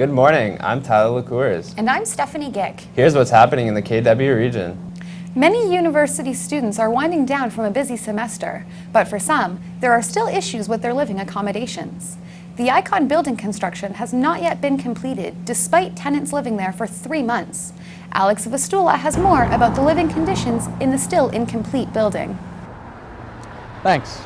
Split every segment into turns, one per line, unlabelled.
Good morning, I'm Tyler LaCours.
And I'm Stephanie Gick.
Here's what's happening in the KW region.
Many university students are winding down from a busy semester, but for some, there are still issues with their living accommodations. The Icon building construction has not yet been completed, despite tenants living there for 3 months. Alex Vistula has more about the living conditions in the still incomplete building.
Thanks.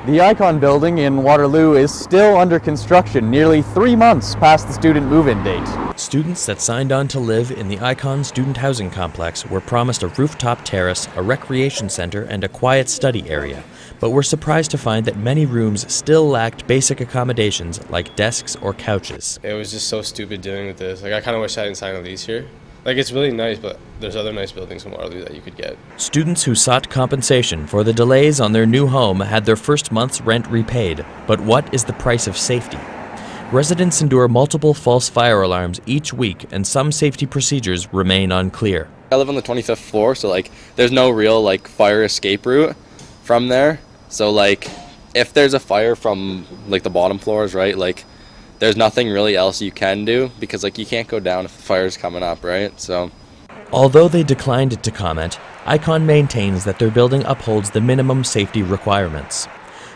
The Icon building in Waterloo is still under construction, nearly 3 months past the student move-in date.
Students that signed on to live in the Icon student housing complex were promised a rooftop terrace, a recreation center, and a quiet study area, but were surprised to find that many rooms still lacked basic accommodations like desks or couches.
It was just so stupid dealing with this. I kind of wish I didn't sign a lease here. It's really nice, but there's other nice buildings in Waterloo that you could get.
Students who sought compensation for the delays on their new home had their first month's rent repaid, but what is the price of safety? Residents endure multiple false fire alarms each week, and some safety procedures remain unclear.
I live on the 25th floor, so there's no real fire escape route from there. So if there's a fire from the bottom floors, right, there's nothing really else you can do because you can't go down if the fire's coming up, right? So
although they declined to comment, Icon maintains that their building upholds the minimum safety requirements.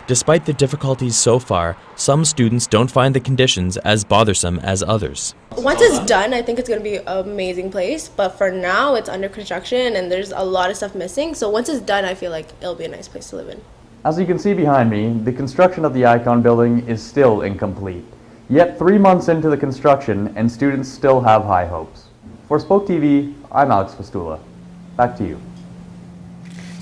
Despite the difficulties so far, some students don't find the conditions as bothersome as others.
Once it's done, I think it's going to be an amazing place, but for now it's under construction and there's a lot of stuff missing, so once it's done I feel like it'll be a nice place to live in.
As you can see behind me, the construction of the Icon building is still incomplete. Yet 3 months into the construction, and students still have high hopes. For SpokeTV, I'm Alex Vistula. Back to you.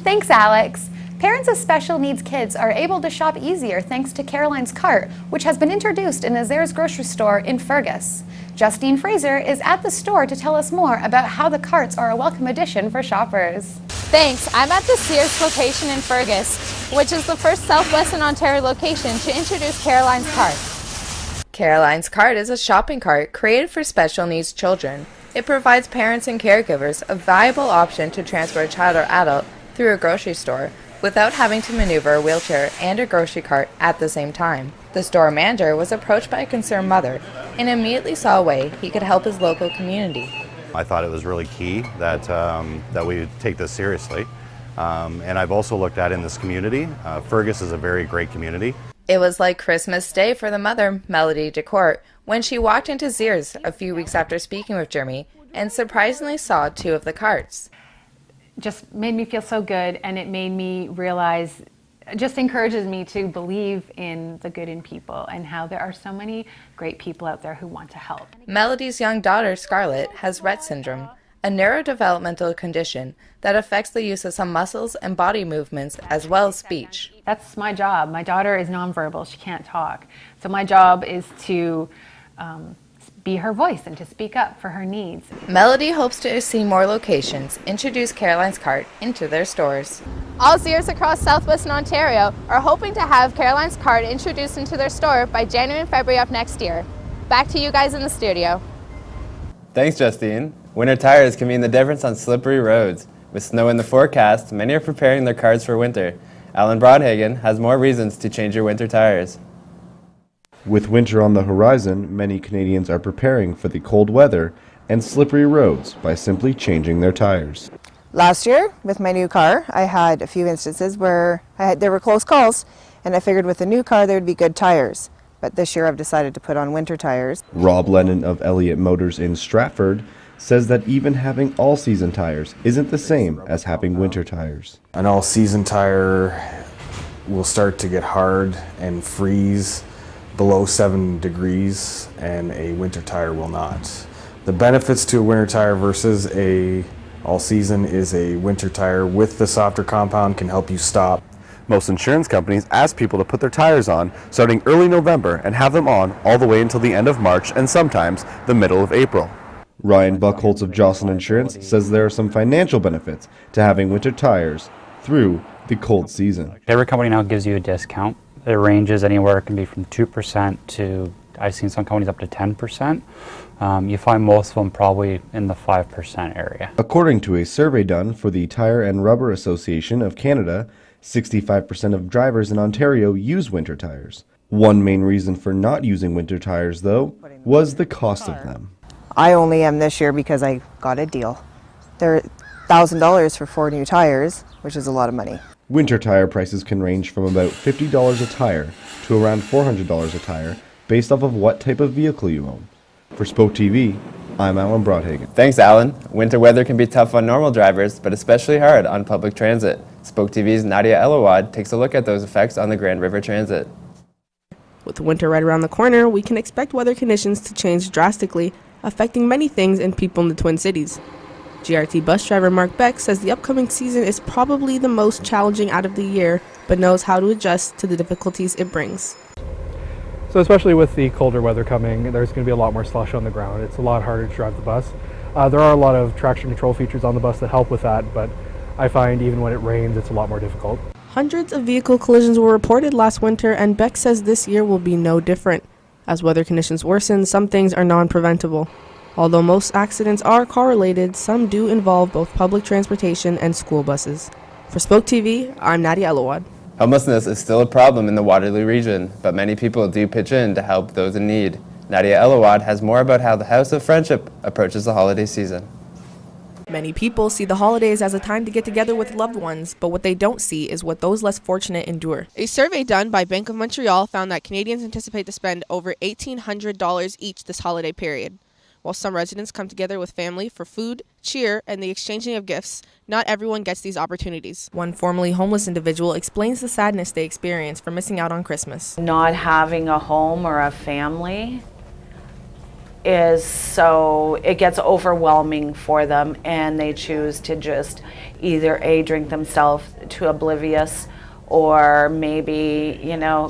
Thanks, Alex. Parents of special needs kids are able to shop easier thanks to Caroline's Cart, which has been introduced in a Zehrs grocery store in Fergus. Justine Fraser is at the store to tell us more about how the carts are a welcome addition for shoppers.
Thanks. I'm at the Zehrs location in Fergus, which is the first Southwestern Ontario location to introduce Caroline's Cart.
Caroline's Cart is a shopping cart created for special needs children. It provides parents and caregivers a viable option to transfer a child or adult through a grocery store without having to maneuver a wheelchair and a grocery cart at the same time. The store manager was approached by a concerned mother and immediately saw a way he could help his local community.
I thought it was really key that we take this seriously. And I've also looked at in this community. Fergus is a very great community.
It was like Christmas Day for the mother, Melody DeCourt, when she walked into Zehrs a few weeks after speaking with Jeremy and surprisingly saw 2 of the carts.
Just made me feel so good, and it made me realize, just encourages me to believe in the good in people and how there are so many great people out there who want to help.
Melody's young daughter, Scarlett, has Rett syndrome, a neurodevelopmental condition that affects the use of some muscles and body movements as well as speech.
That's my job. My daughter is nonverbal. She can't talk. So my job is to be her voice and to speak up for her needs.
Melody hopes to see more locations introduce Caroline's Cart into their stores.
All Zehrs across Southwestern Ontario are hoping to have Caroline's Cart introduced into their store by January and February of next year. Back to you guys in the studio.
Thanks, Justine. Winter tires can mean the difference on slippery roads. With snow in the forecast, many are preparing their cars for winter. Alan Broadhagen has more reasons to change your winter tires.
With winter on the horizon, many Canadians are preparing for the cold weather and slippery roads by simply changing their tires.
Last year, with my new car, I had a few instances where there were close calls, and I figured with the new car there would be good tires. But this year I've decided to put on winter tires.
Rob Lennon of Elliott Motors in Stratford says that even having all-season tires isn't the same as having winter tires.
An all-season tire will start to get hard and freeze below 7 degrees, and a winter tire will not. The benefits to a winter tire versus a all-season is a winter tire with the softer compound can help you stop.
Most insurance companies ask people to put their tires on starting early November and have them on all the way until the end of March and sometimes the middle of April.
Ryan Buckholtz of Jocelyn Insurance says there are some financial benefits to having winter tires through the cold season.
Every company now gives you a discount. It ranges anywhere, it can be from 2% to, I've seen some companies up to 10%. You find most of them probably in the 5% area.
According to a survey done for the Tire and Rubber Association of Canada, 65% of drivers in Ontario use winter tires. One main reason for not using winter tires, though, was the cost of them.
I only am this year because I got a deal. They're $1,000 for 4 new tires, which is a lot of money.
Winter tire prices can range from about $50 a tire to around $400 a tire, based off of what type of vehicle you own. For SpokeTV, I'm Alan Broadhagen.
Thanks, Alan. Winter weather can be tough on normal drivers, but especially hard on public transit. SpokeTV's Nadia Elawad takes a look at those effects on the Grand River Transit.
With winter right around the corner, we can expect weather conditions to change drastically, affecting many things and people in the Twin Cities. GRT bus driver Mark Beck says the upcoming season is probably the most challenging out of the year, but knows how to adjust to the difficulties it brings.
So especially with the colder weather coming, there's going to be a lot more slush on the ground. It's a lot harder to drive the bus. There are a lot of traction control features on the bus that help with that, but I find even when it rains, it's a lot more difficult.
Hundreds of vehicle collisions were reported last winter, and Beck says this year will be no different. As weather conditions worsen, some things are non-preventable. Although most accidents are correlated, some do involve both public transportation and school buses. For SpokeTV, I'm Nadia Elawad.
Homelessness is still a problem in the Waterloo region, but many people do pitch in to help those in need. Nadia Elawad has more about how the House of Friendship approaches the holiday season.
Many people see the holidays as a time to get together with loved ones, but what they don't see is what those less fortunate endure. A survey done by Bank of Montreal found that Canadians anticipate to spend over $1,800 each this holiday period. While some residents come together with family for food, cheer, and the exchanging of gifts, not everyone gets these opportunities. One formerly homeless individual explains the sadness they experience for missing out on Christmas.
Not having a home or a family is so, it gets overwhelming for them, and they choose to just either drink themselves to oblivious or maybe,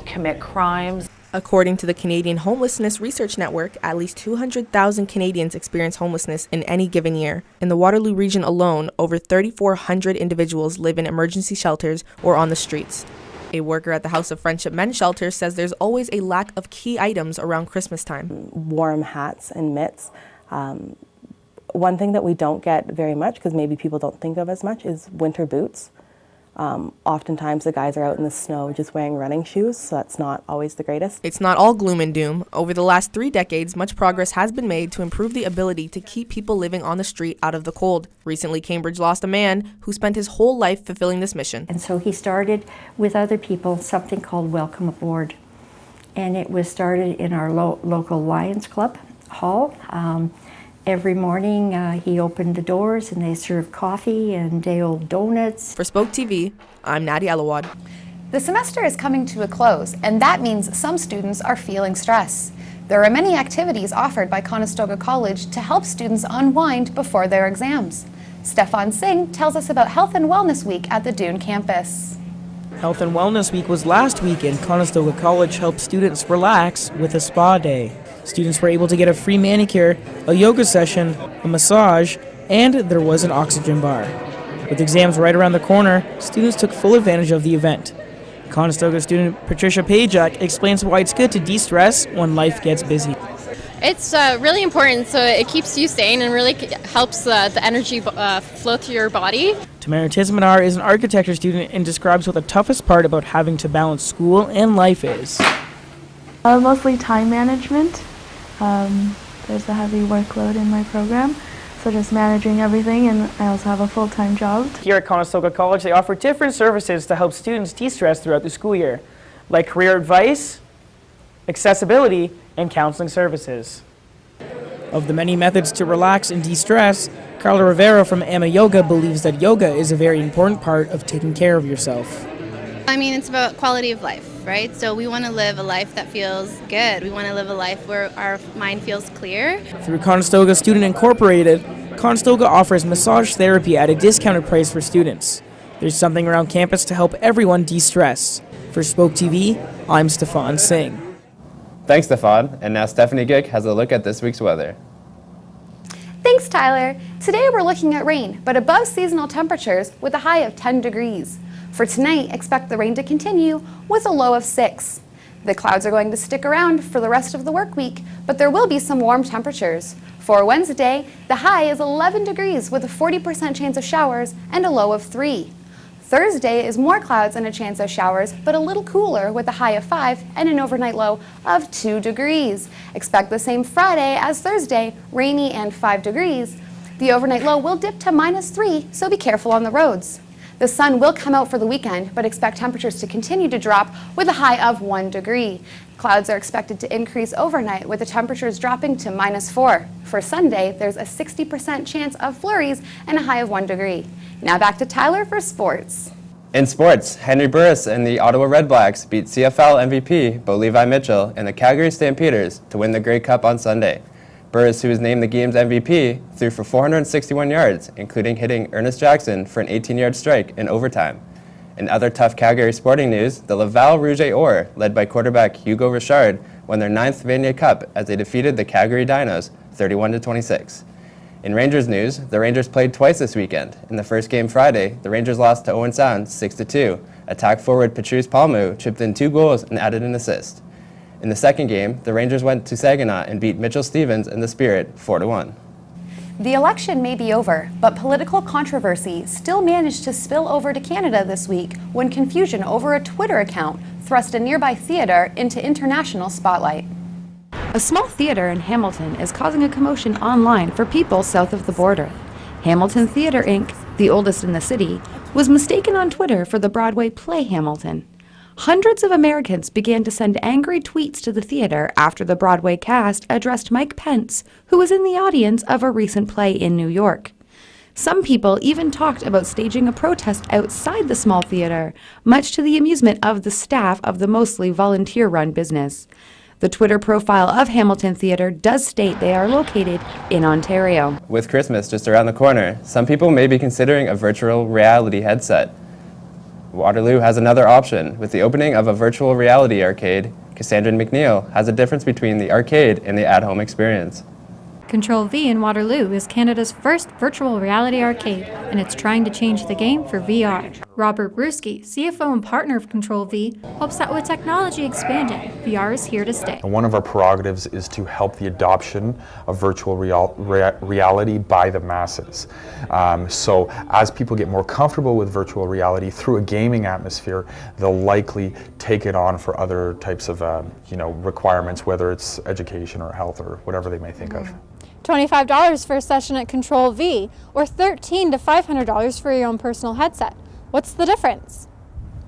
commit crimes.
According to the Canadian Homelessness Research Network, at least 200,000 Canadians experience homelessness in any given year. In the Waterloo region alone, over 3,400 individuals live in emergency shelters or on the streets. A worker at the House of Friendship Men's Shelter says there's always a lack of key items around Christmas time.
Warm hats and mitts. One thing that we don't get very much, because maybe people don't think of as much, is winter boots. Oftentimes the guys are out in the snow just wearing running shoes, so that's not always the greatest.
It's not all gloom and doom. Over the last 3 decades, much progress has been made to improve the ability to keep people living on the street out of the cold. Recently, Cambridge lost a man who spent his whole life fulfilling this mission.
And so he started with other people something called Welcome Aboard. And it was started in our local Lions Club hall. Every morning he opened the doors and they served coffee and day-old donuts.
For SpokeTV, I'm Nadia Elawad.
The semester is coming to a close, and that means some students are feeling stress. There are many activities offered by Conestoga College to help students unwind before their exams. Stefan Singh tells us about Health and Wellness Week at the Dune campus.
Health and Wellness Week was last week, and Conestoga College helped students relax with a spa day. Students were able to get a free manicure, a yoga session, a massage, and there was an oxygen bar. With exams right around the corner, students took full advantage of the event. Conestoga student Patricia Pajak explains why it's good to de-stress when life gets busy.
It's really important, so it keeps you sane and really helps the energy flow through your body.
Tamara Tismanar is an architecture student and describes what the toughest part about having to balance school and life is.
Mostly time management. There's a heavy workload in my program, so just managing everything, and I also have a full-time job.
Here at Conestoga College, they offer different services to help students de-stress throughout the school year, like career advice, accessibility, and counseling services. Of the many methods to relax and de-stress, Carla Rivera from Amma Yoga believes that yoga is a very important part of taking care of yourself.
I mean, it's about quality of life, right? So we want to live a life that feels good. We want to live a life where our mind feels clear.
Through Conestoga Student Incorporated, Conestoga offers massage therapy at a discounted price for students. There's something around campus to help everyone de-stress. For SpokeTV, I'm Stefan Singh.
Thanks, Stefan. And now Stephanie Gick has a look at this week's weather.
Thanks, Tyler. Today we're looking at rain, but above seasonal temperatures with a high of 10 degrees. For tonight, expect the rain to continue with a low of 6. The clouds are going to stick around for the rest of the work week, but there will be some warm temperatures. For Wednesday, the high is 11 degrees with a 40% chance of showers and a low of 3. Thursday is more clouds and a chance of showers, but a little cooler with a high of 5 and an overnight low of 2 degrees. Expect the same Friday as Thursday, rainy and 5 degrees. The overnight low will dip to -3, so be careful on the roads. The sun will come out for the weekend, but expect temperatures to continue to drop with a high of 1 degree. Clouds are expected to increase overnight with the temperatures dropping to -4. For Sunday, there's a 60% chance of flurries and a high of 1 degree. Now back to Tyler for sports.
In sports, Henry Burris and the Ottawa Redblacks beat CFL MVP Bo Levi Mitchell and the Calgary Stampeders to win the Grey Cup on Sunday. Burris, who was named the game's MVP, threw for 461 yards, including hitting Ernest Jackson for an 18-yard strike in overtime. In other tough Calgary sporting news, the Laval Rouge et Or, led by quarterback Hugo Richard, won their 9th Vanier Cup as they defeated the Calgary Dinos 31-26. In Rangers news, the Rangers played twice this weekend. In the first game Friday, the Rangers lost to Owen Sound 6-2. Attack forward Patrice Palmu chipped in 2 goals and added an assist. In the second game, the Rangers went to Saginaw and beat Mitchell Stevens and the Spirit 4-1.
The election may be over, but political controversy still managed to spill over to Canada this week when confusion over a Twitter account thrust a nearby theatre into international spotlight. A small theatre in Hamilton is causing a commotion online for people south of the border. Hamilton Theatre Inc., the oldest in the city, was mistaken on Twitter for the Broadway play Hamilton. Hundreds of Americans began to send angry tweets to the theater after the Broadway cast addressed Mike Pence, who was in the audience of a recent play in New York. Some people even talked about staging a protest outside the small theater, much to the amusement of the staff of the mostly volunteer-run business. The Twitter profile of Hamilton Theatre does state they are located in Ontario.
With Christmas just around the corner, some people may be considering a virtual reality headset. Waterloo has another option. With the opening of a virtual reality arcade, Cassandra McNeil has a difference between the arcade and the at-home experience.
Control V in Waterloo is Canada's first virtual reality arcade, and it's trying to change the game for VR. Robert Bruski, CFO and partner of Control V, hopes that with technology expanding, VR is here to stay.
And one of our prerogatives is to help the adoption of virtual reality by the masses. So as people get more comfortable with virtual reality through a gaming atmosphere, they'll likely take it on for other types of requirements, whether it's education or health or whatever they may think of.
$25 for a session at Control V, or $1,300 to $500 for your own personal headset. What's the difference?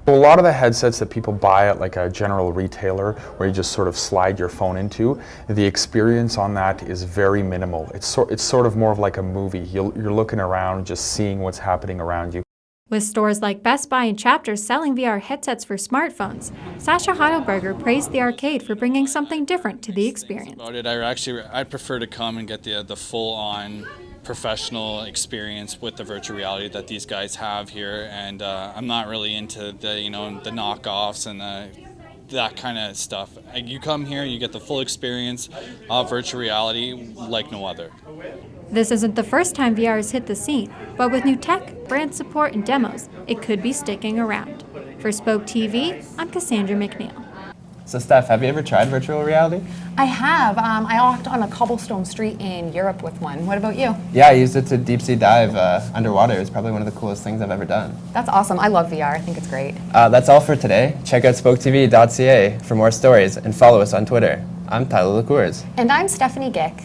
A lot of the headsets that people buy at like a general retailer where you just sort of slide your phone into, the experience on that is very minimal. It's sort of more of like a movie. You're looking around, just seeing what's happening around you.
With stores like Best Buy and Chapters selling VR headsets for smartphones, Sasha Heidelberger praised the arcade for bringing something different to the experience.
I prefer to come and get the full-on professional experience with the virtual reality that these guys have here, and I'm not really into the knockoffs and that kind of stuff. You come here, you get the full experience of virtual reality like no other.
This isn't the first time VR has hit the scene, but with new tech, brand support, and demos, it could be sticking around. For SpokeTV, I'm Cassandra McNeil.
So Steph, have you ever tried virtual reality?
I have. I walked on a cobblestone street in Europe with one. What about you?
Yeah, I used it to deep sea dive underwater. It was probably one of the coolest things I've ever done.
That's awesome. I love VR. I think it's great.
That's all for today. Check out SpokeTV.ca for more stories and follow us on Twitter. I'm Tyler LaCours.
And I'm Stephanie Gick.